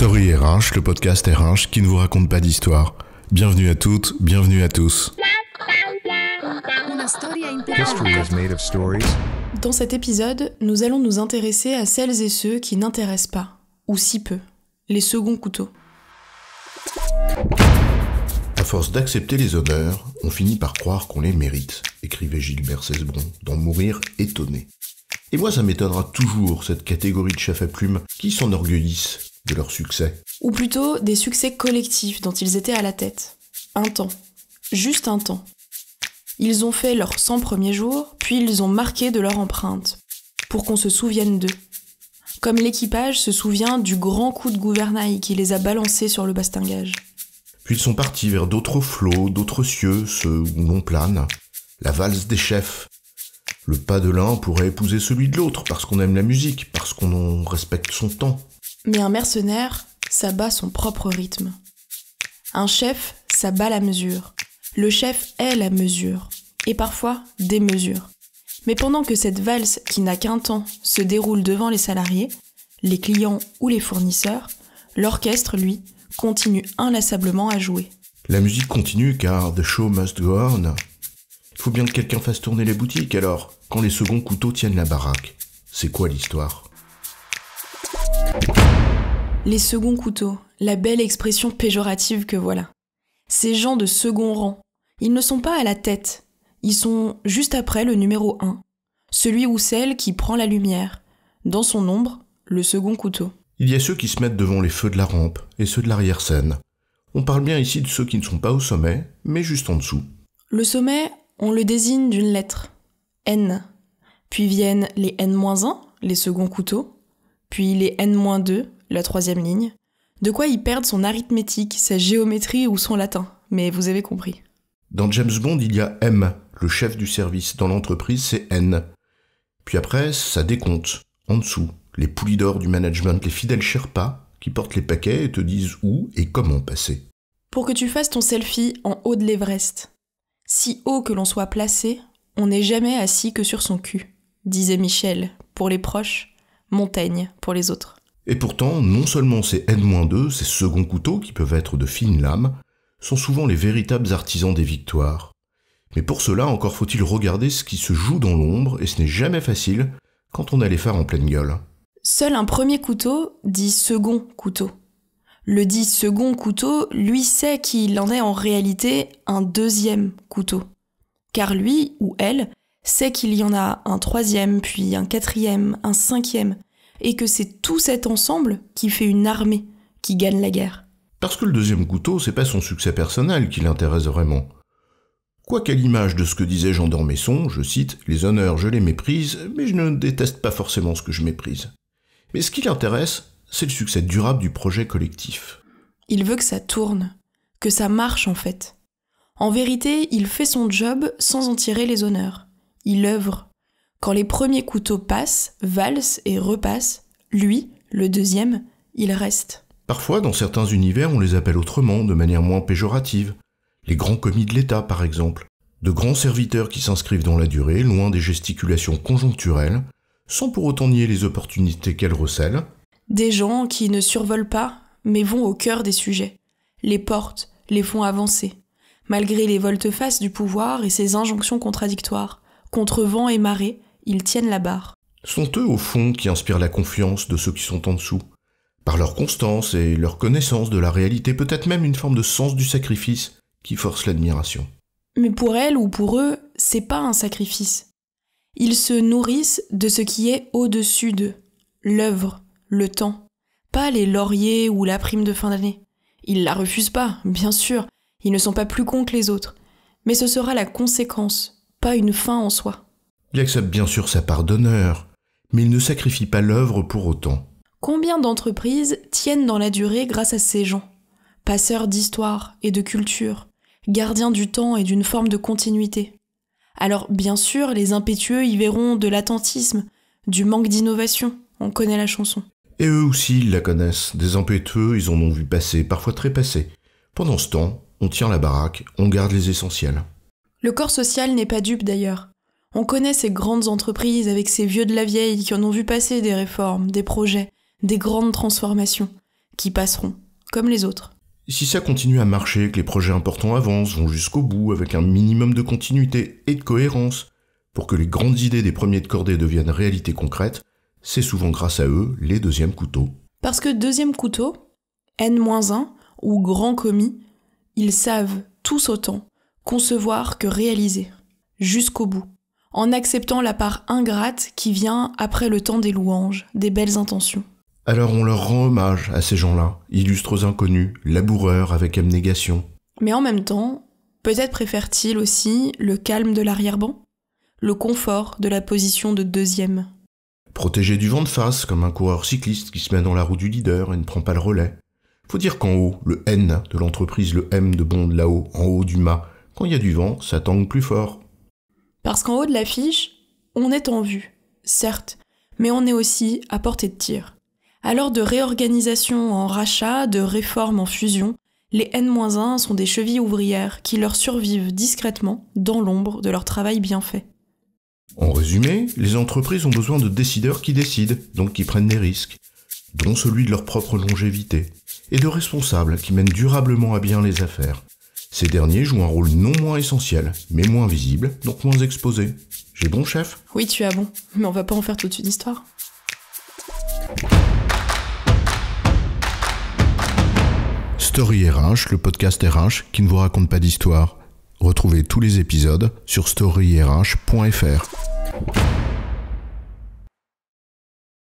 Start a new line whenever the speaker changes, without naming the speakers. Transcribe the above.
Story RH, le podcast RH qui ne vous raconte pas d'histoire. Bienvenue à toutes, bienvenue à tous.
History is made of stories.
Dans cet épisode, nous allons nous intéresser à celles et ceux qui n'intéressent pas, ou si peu, les seconds couteaux.
À force d'accepter les honneurs, on finit par croire qu'on les mérite, écrivait Gilbert Cesbron dans Mourir étonné. Et moi ça m'étonnera toujours, cette catégorie de chefs à plumes qui s'enorgueillissent de leur succès.
Ou plutôt des succès collectifs dont ils étaient à la tête. Un temps. Juste un temps. Ils ont fait leurs 100 premiers jours, puis ils ont marqué de leur empreinte, pour qu'on se souvienne d'eux. Comme l'équipage se souvient du grand coup de gouvernail qui les a balancés sur le bastingage.
Puis ils sont partis vers d'autres flots, d'autres cieux, ceux où l'on plane. La valse des chefs. Le pas de l'un pourrait épouser celui de l'autre, parce qu'on aime la musique, parce qu'on respecte son temps.
Mais un mercenaire, ça bat son propre rythme. Un chef, ça bat la mesure. Le chef est la mesure, et parfois des mesures. Mais pendant que cette valse, qui n'a qu'un temps, se déroule devant les salariés, les clients ou les fournisseurs, l'orchestre, lui, continue inlassablement à jouer.
La musique continue car the show must go on. Il faut bien que quelqu'un fasse tourner les boutiques, alors, quand les seconds couteaux tiennent la baraque. C'est quoi l'histoire ?
Les seconds couteaux, la belle expression péjorative que voilà. Ces gens de second rang, ils ne sont pas à la tête, ils sont juste après le numéro 1, celui ou celle qui prend la lumière. Dans son ombre, le second couteau.
Il y a ceux qui se mettent devant les feux de la rampe et ceux de l'arrière-scène. On parle bien ici de ceux qui ne sont pas au sommet, mais juste en dessous.
Le sommet, on le désigne d'une lettre, N. Puis viennent les N-1, les seconds couteaux, puis les N-2, la troisième ligne. De quoi y perdre son arithmétique, sa géométrie ou son latin, mais vous avez compris.
Dans James Bond, il y a M, le chef du service. Dans l'entreprise, c'est N. Puis après, ça décompte. En dessous, les poulies d'or du management, les fidèles Sherpas qui portent les paquets et te disent où et comment passer.
Pour que tu fasses ton selfie en haut de l'Everest. Si haut que l'on soit placé, on n'est jamais assis que sur son cul, disait Michel, pour les proches, Montaigne pour les autres.
Et pourtant, non seulement ces N-2, ces seconds couteaux qui peuvent être de fines lames, sont souvent les véritables artisans des victoires. Mais pour cela, encore faut-il regarder ce qui se joue dans l'ombre, et ce n'est jamais facile quand on a les phares en pleine gueule.
Seul un premier couteau dit second couteau. Le dit second couteau, lui sait qu'il en est en réalité un deuxième couteau. Car lui ou elle sait qu'il y en a un troisième, puis un quatrième, un cinquième, et que c'est tout cet ensemble qui fait une armée qui gagne la guerre.
Parce que le deuxième couteau, c'est pas son succès personnel qui l'intéresse vraiment. Quoiqu'à l'image de ce que disait Jean d'Ormesson, je cite, « Les honneurs, je les méprise, mais je ne déteste pas forcément ce que je méprise. » Mais ce qui l'intéresse, c'est le succès durable du projet collectif.
Il veut que ça tourne, que ça marche en fait. En vérité, il fait son job sans en tirer les honneurs. Il œuvre. Quand les premiers couteaux passent, valsent et repassent, lui, le deuxième, il reste.
Parfois, dans certains univers, on les appelle autrement, de manière moins péjorative. Les grands commis de l'État, par exemple. De grands serviteurs qui s'inscrivent dans la durée, loin des gesticulations conjoncturelles, sans pour autant nier les opportunités qu'elles recèlent.
Des gens qui ne survolent pas, mais vont au cœur des sujets. Les portent, les font avancer. Malgré les volte-face du pouvoir et ses injonctions contradictoires, contre vent et marée, ils tiennent la barre.
Sont eux, au fond, qui inspirent la confiance de ceux qui sont en dessous. Par leur constance et leur connaissance de la réalité, peut-être même une forme de sens du sacrifice qui force l'admiration.
Mais pour elles ou pour eux, c'est pas un sacrifice. Ils se nourrissent de ce qui est au-dessus d'eux, l'œuvre, le temps, pas les lauriers ou la prime de fin d'année. Ils la refusent pas, bien sûr, ils ne sont pas plus cons que les autres, mais ce sera la conséquence, pas une fin en soi.
Il accepte bien sûr sa part d'honneur, mais il ne sacrifie pas l'œuvre pour autant.
Combien d'entreprises tiennent dans la durée grâce à ces gens, passeurs d'histoire et de culture, gardiens du temps et d'une forme de continuité. Alors bien sûr, les impétueux y verront de l'attentisme, du manque d'innovation, on connaît la chanson.
Et eux aussi, ils la connaissent, des impétueux, ils en ont vu passer, parfois très passer. Pendant ce temps, on tient la baraque, on garde les essentiels.
Le corps social n'est pas dupe d'ailleurs. On connaît ces grandes entreprises avec ces vieux de la vieille qui en ont vu passer des réformes, des projets, des grandes transformations, qui passeront, comme les autres.
Si ça continue à marcher, que les projets importants avancent, vont jusqu'au bout, avec un minimum de continuité et de cohérence, pour que les grandes idées des premiers de cordée deviennent réalité concrète, c'est souvent grâce à eux les deuxièmes couteaux.
Parce que deuxième couteau, N-1 ou grand commis, ils savent tous autant concevoir que réaliser, jusqu'au bout, en acceptant la part ingrate qui vient après le temps des louanges, des belles intentions.
Alors on leur rend hommage à ces gens-là, illustres inconnus, laboureurs avec abnégation.
Mais en même temps, peut-être préfèrent-ils aussi le calme de l'arrière-ban, le confort de la position de deuxième.
Protégé du vent de face, comme un coureur cycliste qui se met dans la roue du leader et ne prend pas le relais. Faut dire qu'en haut, le N de l'entreprise, le M de bond de là-haut, en haut du mât, quand il y a du vent, ça tangue plus fort.
Parce qu'en haut de l'affiche, on est en vue, certes, mais on est aussi à portée de tir. Alors de réorganisation en rachat, de réforme en fusion, les N-1 sont des chevilles ouvrières qui leur survivent discrètement dans l'ombre de leur travail bien fait.
En résumé, les entreprises ont besoin de décideurs qui décident, donc qui prennent des risques, dont celui de leur propre longévité, et de responsables qui mènent durablement à bien les affaires. Ces derniers jouent un rôle non moins essentiel, mais moins visible, donc moins exposé. J'ai bon, chef ?
Oui, tu as bon, mais on va pas en faire toute une histoire.
Story RH, le podcast RH qui ne vous raconte pas d'histoire. Retrouvez tous les épisodes sur storyrh.fr.